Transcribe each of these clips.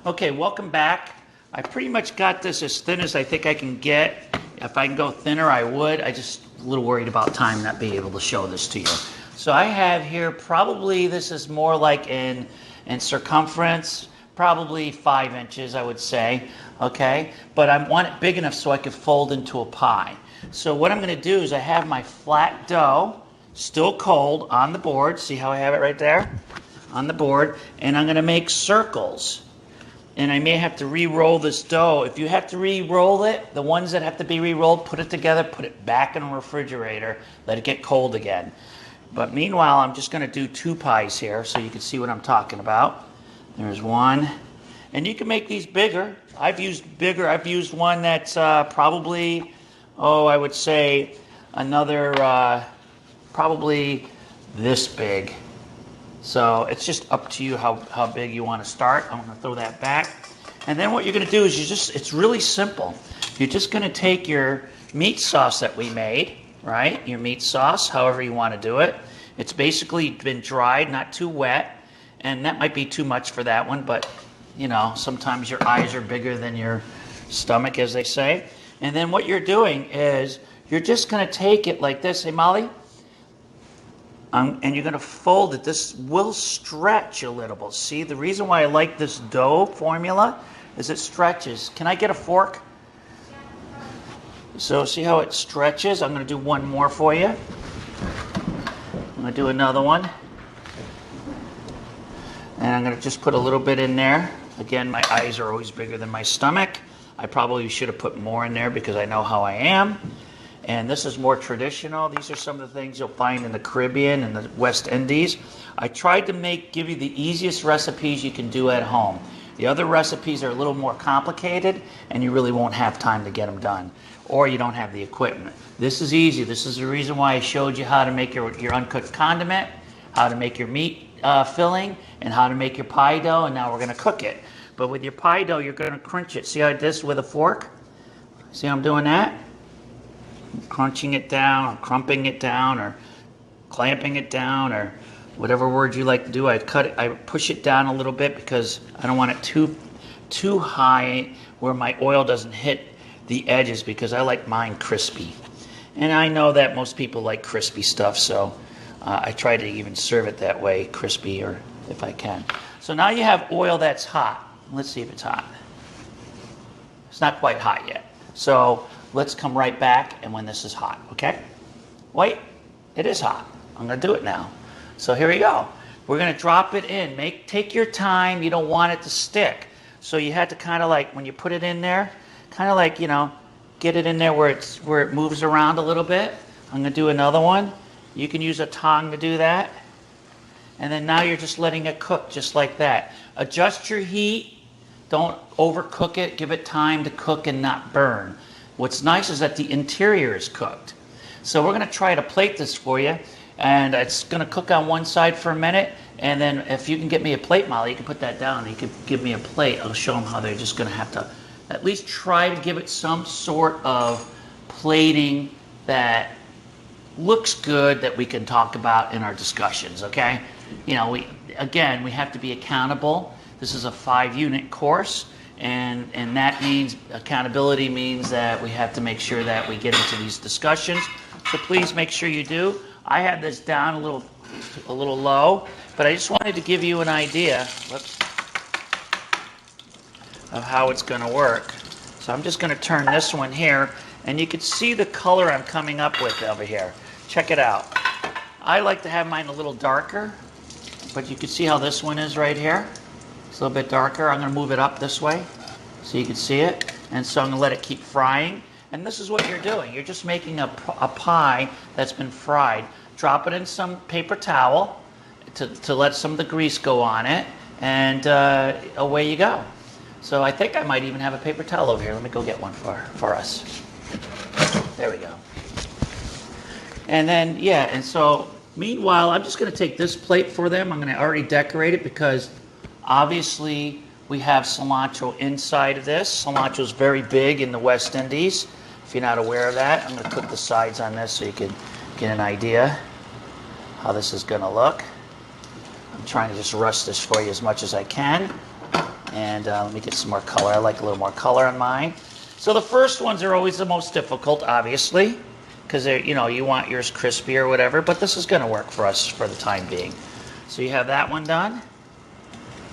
Okay, welcome back. I pretty much got this as thin as I think I can get. If I can go thinner, I would. I just a little worried about time not being able to show this to you. So I have here probably, this is more like in circumference, probably 5 inches, I would say. Okay, but I want it big enough so I could fold into a pie. So what I'm going to do is I have my flat dough, still cold, on the board. See how I have it right there? On the board. And I'm going to make circles. And I may have to re-roll this dough. If you have to re-roll it, the ones that have to be re-rolled, put it together, put it back in the refrigerator, let it get cold again. But meanwhile, I'm just going to do 2 pies here so you can see what I'm talking about. There's one. And you can make these bigger. I've used one that's probably, I would say another, probably this big. So it's just up to you how big you want to start. I'm going to throw that back. And then what you're going to do is it's really simple. You're just going to take your meat sauce that we made, right? Your meat sauce, however you want to do it. It's basically been dried, not too wet. And that might be too much for that one, but you know, sometimes your eyes are bigger than your stomach, as they say. And then what you're doing is you're just going to take it like this. Hey, Molly? And you're going to fold it. This will stretch a little bit. See, the reason why I like this dough formula is it stretches. Can I get a fork? So see how it stretches? I'm going to do one more for you. I'm going to do another one. And I'm going to just put a little bit in there. Again, my eyes are always bigger than my stomach. I probably should have put more in there because I know how I am. And this is more traditional. These are some of the things you'll find in the Caribbean and the West Indies. I tried to give you the easiest recipes you can do at home. The other recipes are a little more complicated and you really won't have time to get them done. Or you don't have the equipment. This is easy. This is the reason why I showed you how to make your uncooked condiment, how to make your meat filling, and how to make your pie dough, and now we're going to cook it. But with your pie dough, you're going to crunch it. See how I did this with a fork? See how I'm doing that? Crunching it down, or crumping it down, or clamping it down, or whatever word you like to do. I push it down a little bit because I don't want it too high where my oil doesn't hit the edges, because I like mine crispy. And I know that most people like crispy stuff, so I try to even serve it that way, crispy, or if I can. So now you have oil that's hot. Let's see if it's hot. It's not quite hot yet. So let's come right back and when this is hot, okay? Wait, it is hot. I'm going to do it now. So here we go. We're going to drop it in. Take your time. You don't want it to stick. So you had to kind of like, when you put it in there, kind of like, you know, get it in there where it moves around a little bit. I'm going to do another one. You can use a tong to do that. And then now you're just letting it cook just like that. Adjust your heat. Don't overcook it. Give it time to cook and not burn. What's nice is that the interior is cooked. So we're going to try to plate this for you. And it's going to cook on one side for a minute. And then if you can get me a plate, Molly, you can put that down. You can give me a plate. I'll show them how they're just going to have to at least try to give it some sort of plating that looks good, that we can talk about in our discussions, okay? You know, we have to be accountable. This is a 5-unit course, and that means, accountability means that we have to make sure that we get into these discussions. So please make sure you do. I had this down a little low, but I just wanted to give you an idea of how it's going to work. So I'm just going to turn this one here, and you can see the color I'm coming up with over here. Check it out. I like to have mine a little darker, but you can see how this one is right here. It's a little bit darker. I'm going to move it up this way so you can see it. And so I'm going to let it keep frying. And this is what you're doing. You're just making a pie that's been fried. Drop it in some paper towel to let some of the grease go on it, and away you go. So I think I might even have a paper towel over here. Let me go get one for us. There we go. And then, yeah, and so meanwhile, I'm just going to take this plate for them. I'm going to already decorate it because obviously we have cilantro inside of this. Cilantro is very big in the West Indies. If you're not aware of that, I'm going to put the sides on this so you can get an idea how this is going to look. I'm trying to just rush this for you as much as I can. And let me get some more color. I like a little more color on mine. So the first ones are always the most difficult, obviously, because you want yours crispy or whatever, but this is going to work for us for the time being. So you have that one done,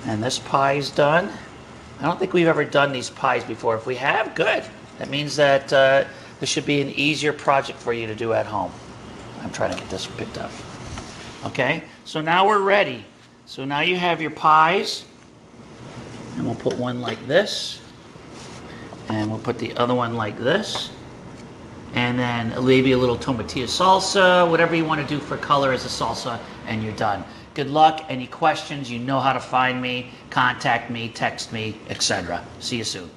and this pie is done. I don't think we've ever done these pies before. If we have, good. That means that this should be an easier project for you to do at home. I'm trying to get this picked up. Okay, so now we're ready. So now you have your pies, and we'll put one like this, and we'll put the other one like this, and then maybe a little tomatillo salsa, whatever you want to do for color as a salsa, and you're done. Good luck. Any questions, you know how to find me, contact me, text me, etc. See you soon.